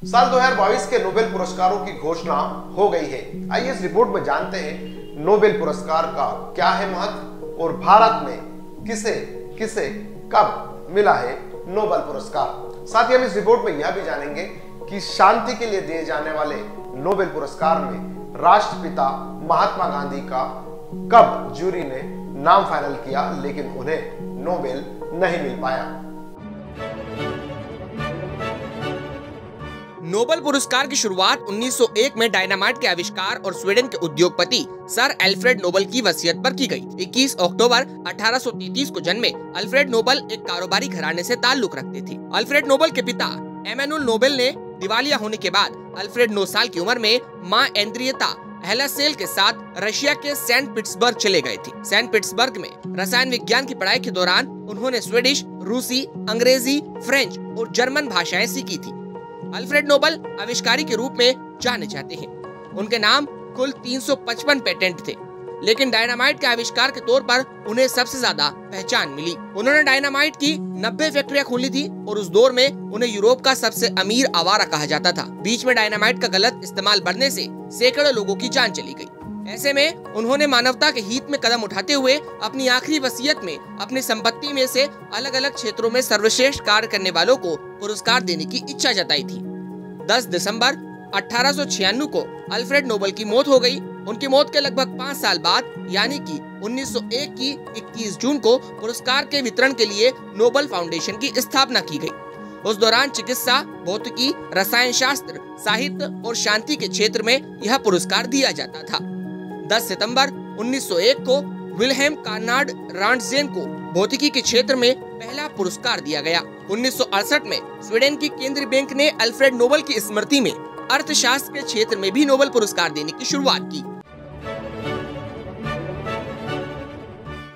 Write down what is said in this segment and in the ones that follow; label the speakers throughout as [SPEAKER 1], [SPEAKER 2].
[SPEAKER 1] साल 2022 के नोबेल पुरस्कारों की घोषणा हो गई है। आइए इस रिपोर्ट में जानते हैं नोबेल पुरस्कार का क्या है महत्व और भारत में किसे किसे कब मिला है नोबेल पुरस्कार। साथ ही हम इस रिपोर्ट में यह भी जानेंगे कि शांति के लिए दिए जाने वाले नोबेल पुरस्कार में राष्ट्रपिता महात्मा गांधी का कब जूरी ने नाम फाइनल किया लेकिन उन्हें नोबेल नहीं मिल पाया।
[SPEAKER 2] नोबेल पुरस्कार की शुरुआत 1901 में डायनामाइट के आविष्कार और स्वीडन के उद्योगपति सर अल्फ्रेड नोबेल की वसीयत पर की गई। 21 अक्टूबर 1833 को जन्मे अल्फ्रेड नोबेल एक कारोबारी घराने से ताल्लुक रखते थे। अल्फ्रेड नोबेल के पिता एमेनुएल नोबेल ने दिवालिया होने के बाद अल्फ्रेड 9 साल की उम्र में मां एंड्रिएटा हेलासेल के साथ रशिया के सेंट पीटर्सबर्ग चले गए थे। सेंट पीटर्सबर्ग में रसायन विज्ञान की पढ़ाई के दौरान उन्होंने स्वीडिश, रूसी, अंग्रेजी, फ्रेंच और जर्मन भाषाएं सीखी थी। अल्फ्रेड नोबेल आविष्कारी के रूप में जाने जाते हैं। उनके नाम कुल 355 पेटेंट थे, लेकिन डायनामाइट के आविष्कार के तौर पर उन्हें सबसे ज्यादा पहचान मिली। उन्होंने डायनामाइट की 90 फैक्ट्रियां खोली थी और उस दौर में उन्हें यूरोप का सबसे अमीर आवारा कहा जाता था। बीच में डायनामाइट का गलत इस्तेमाल बढ़ने से सैकड़ों लोगों की जान चली गई। ऐसे में उन्होंने मानवता के हित में कदम उठाते हुए अपनी आखिरी वसीयत में अपनी संपत्ति में से अलग अलग क्षेत्रों में सर्वश्रेष्ठ कार्य करने वालों को पुरस्कार देने की इच्छा जताई थी। 10 दिसंबर 1896 को अल्फ्रेड नोबेल की मौत हो गई। उनकी मौत के लगभग 5 साल बाद यानी कि 1901 की 21 जून को पुरस्कार के वितरण के लिए नोबेल फाउंडेशन की स्थापना की गई। उस दौरान चिकित्सा, भौतिकी, रसायन शास्त्र, साहित्य और शांति के क्षेत्र में यह पुरस्कार दिया जाता था। 10 सितंबर 1901 को विल्हेम कार्नाड रांटजेन को भौतिकी के क्षेत्र में पहला पुरस्कार दिया गया। 1968 में स्वीडन की केंद्रीय बैंक ने अल्फ्रेड नोबेल की स्मृति में अर्थशास्त्र के क्षेत्र में भी नोबेल पुरस्कार देने की शुरुआत की।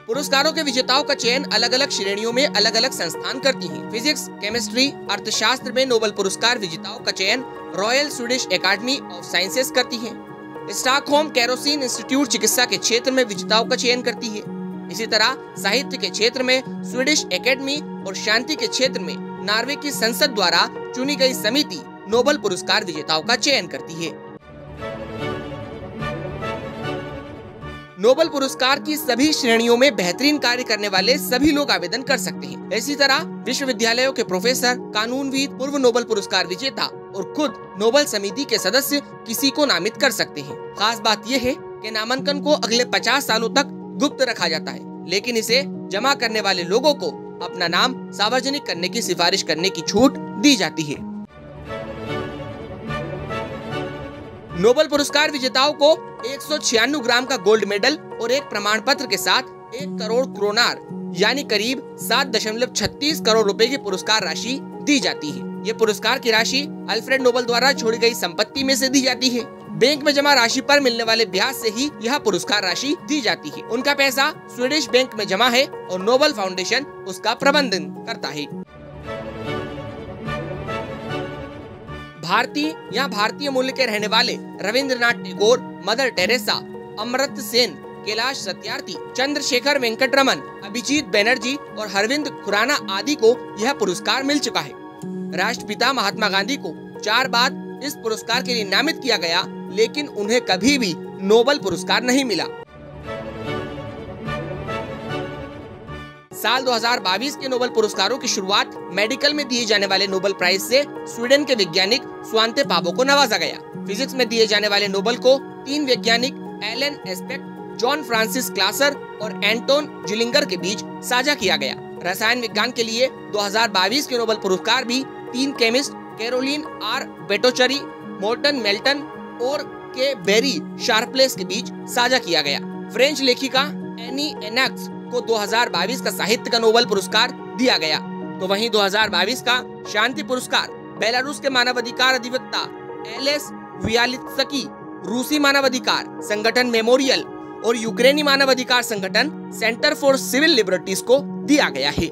[SPEAKER 2] पुरस्कारों के विजेताओं का चयन अलग अलग श्रेणियों में अलग अलग संस्थान करती हैं। फिजिक्स, केमिस्ट्री, अर्थशास्त्र में नोबेल पुरस्कार विजेताओं का चयन royal Swedish academy of sciences करती है। स्टॉकहोम केरोसिन इंस्टीट्यूट चिकित्सा के क्षेत्र में विजेताओं का चयन करती है। इसी तरह साहित्य के क्षेत्र में स्वीडिश एकेडमी और शांति के क्षेत्र में नॉर्वे की संसद द्वारा चुनी गई समिति नोबेल पुरस्कार विजेताओं का चयन करती है। नोबेल पुरस्कार की सभी श्रेणियों में बेहतरीन कार्य करने वाले सभी लोग आवेदन कर सकते हैं। इसी तरह विश्वविद्यालयों के प्रोफेसर, कानूनविद, पूर्व नोबेल पुरस्कार विजेता और खुद नोबेल समिति के सदस्य किसी को नामित कर सकते हैं। खास बात यह है कि नामांकन को अगले 50 सालों तक गुप्त रखा जाता है, लेकिन इसे जमा करने वाले लोगों को अपना नाम सार्वजनिक करने की सिफारिश करने की छूट दी जाती है। नोबेल पुरस्कार विजेताओं को 196 ग्राम का गोल्ड मेडल और एक प्रमाण पत्र के साथ 1 करोड़ क्रोनार यानी करीब 7.36 करोड़ रुपए की पुरस्कार राशि दी जाती है। ये पुरस्कार की राशि अल्फ्रेड नोबेल द्वारा छोड़ी गई संपत्ति में से दी जाती है। बैंक में जमा राशि पर मिलने वाले ब्याज से ही यह पुरस्कार राशि दी जाती है। उनका पैसा स्वीडिश बैंक में जमा है और नोबेल फाउंडेशन उसका प्रबंधन करता है। भारतीय मूल्य के रहने वाले रविंद्रनाथ टैगोर, मदर टेरेसा, अमर्त्य सेन, कैलाश सत्यार्थी, चंद्रशेखर वेंकटरमन, अभिजीत बनर्जी और अरविंद खुराना आदि को यह पुरस्कार मिल चुका है। राष्ट्रपिता महात्मा गांधी को 4 बार इस पुरस्कार के लिए नामित किया गया, लेकिन उन्हें कभी भी नोबेल पुरस्कार नहीं मिला। साल 2022 के नोबेल पुरस्कारों की शुरुआत मेडिकल में दिए जाने वाले नोबेल प्राइज से स्वीडन के वैज्ञानिक स्वांते पावो को नवाजा गया। फिजिक्स में दिए जाने वाले नोबेल को 3 वैज्ञानिक एलन एस्पेक्ट, जॉन फ्रांसिस क्लासर और एंटोन जिलिंगर के बीच साझा किया गया। रसायन विज्ञान के लिए 2022 के नोबेल पुरस्कार भी 3 केमिस्ट कैरोलिन आर बेटोचरी, मोर्टन मेल्टन और के बेरी शार्पलेस के बीच साझा किया गया। फ्रेंच लेखिका एनी एनैक्स को 2022 का साहित्य का नोबेल पुरस्कार दिया गया, तो वहीं 2022 का शांति पुरस्कार बेलारूस के मानवाधिकार अधिवक्ता एलेस वियालित्स्की, रूसी मानवाधिकार संगठन मेमोरियल और यूक्रेनी मानवाधिकार संगठन सेंटर फॉर सिविल लिबर्टीज को दिया गया है।